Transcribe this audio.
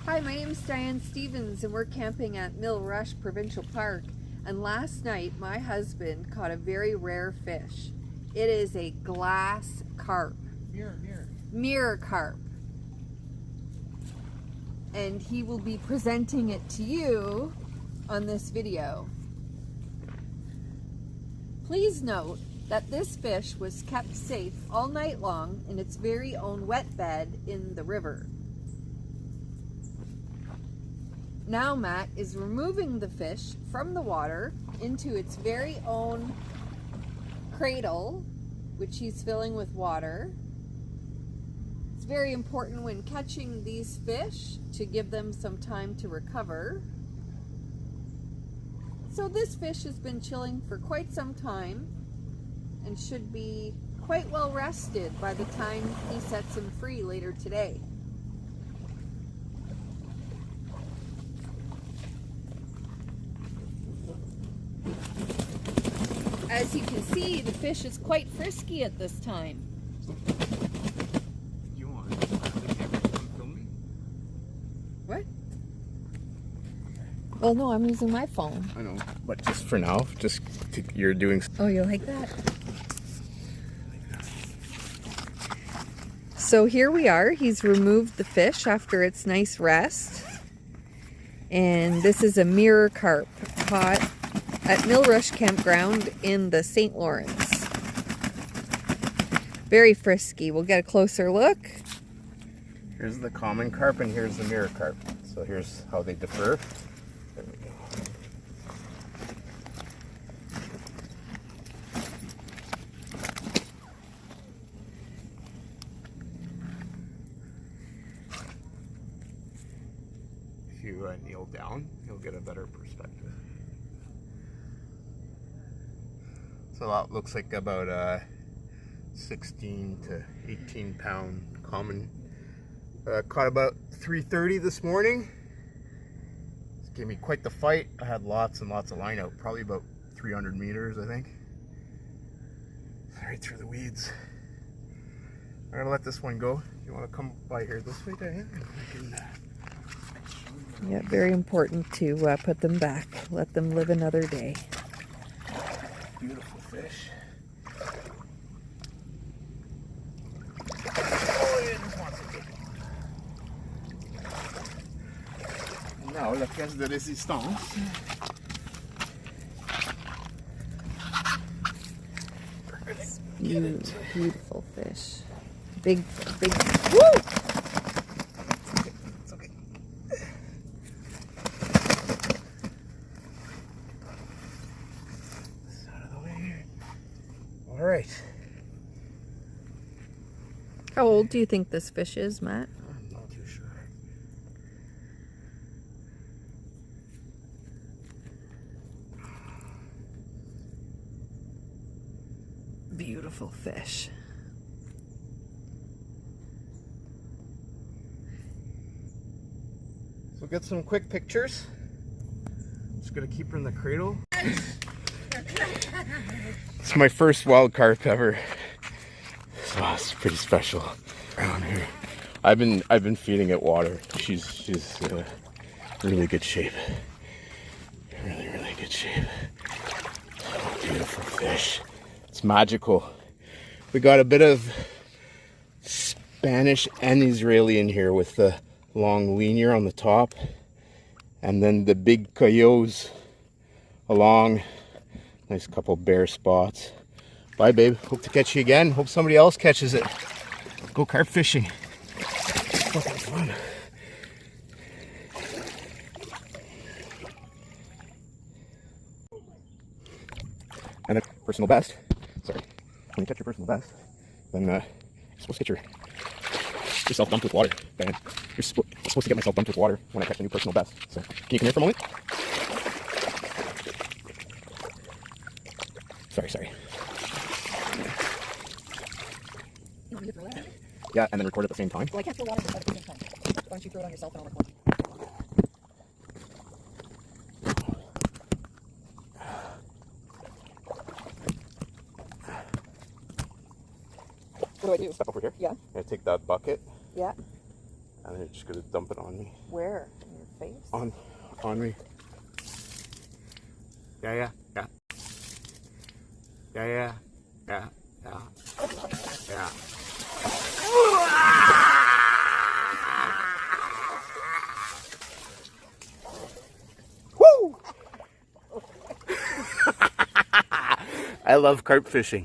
Hi, my name is Diane Stevens and we're camping at Milles Roches Provincial Park. And last night my husband caught a very rare fish. It is a glass carp. Mirror carp. And he will be presenting it to you on this video. Please note that this fish was kept safe all night long in its very own wet bed in the river. Now Matt is removing the fish from the water into its very own cradle, which he's filling with water. It's very important when catching these fish to give them some time to recover. So this fish has been chilling for quite some time and should be quite well rested by the time he sets him free later today. As you can see, the fish is quite frisky at this time. You want to film me? What? Well, no, I'm using my phone. I know, but just for now, you're doing. Oh, you like that? So here we are. He's removed the fish after its nice rest. And this is a mirror carp caught at Milles Roches Campground in the St.Lawrents. Very frisky. We'll get a closer look. Here's the common carp and here's the mirror carp. So here's how they differ. There we go. If you kneel down, you'll get a better perspective. So that looks like about 16 to 18 pound common. Caught about 3:30 this morning. This gave me quite the fight. I had lots and lots of line out, probably about 300 meters, I think. Right through the weeds. I'm gonna let this one go. You want to come by here this way, Diane? Yeah, very important to put them back. Let them live another day. Beautiful fish. Oh, yeah, this wants to take it. Now, la caisse de résistance. Beautiful fish. Big. Woo! It's okay. This out of the way here. All right. How old do you think this fish is, Matt? I'm not too sure. Beautiful fish. So we'll get some quick pictures. Just gonna keep her in the cradle. It's my first wild carp ever. So it's pretty special around here. I've been feeding it water. She's really good shape. Really good shape. Oh, beautiful fish. It's magical. We got a bit of Spanish and Israeli in here with the long linear on the top, and then the big coyotes along. Nice couple bare spots. Bye, babe. Hope to catch you again. Hope somebody else catches it. Go carp fishing. Fucking fun. And a personal best. Sorry. When you catch your personal best, then you're supposed to get yourself dumped with water. Ben, you're supposed to get myself dumped with water when I catch a new personal best. So, can you come here for a moment? Sorry. You want me to throw it at you? Yeah, and then record at the same time. Well, I can't throw water at the same time. Why don't you throw it on yourself and I'll record? What do I do? Step over here. Yeah. I take that bucket. Yeah. And they're just gonna dump it on me. Where? In your face? On me. Yeah. Woo! I love carp fishing.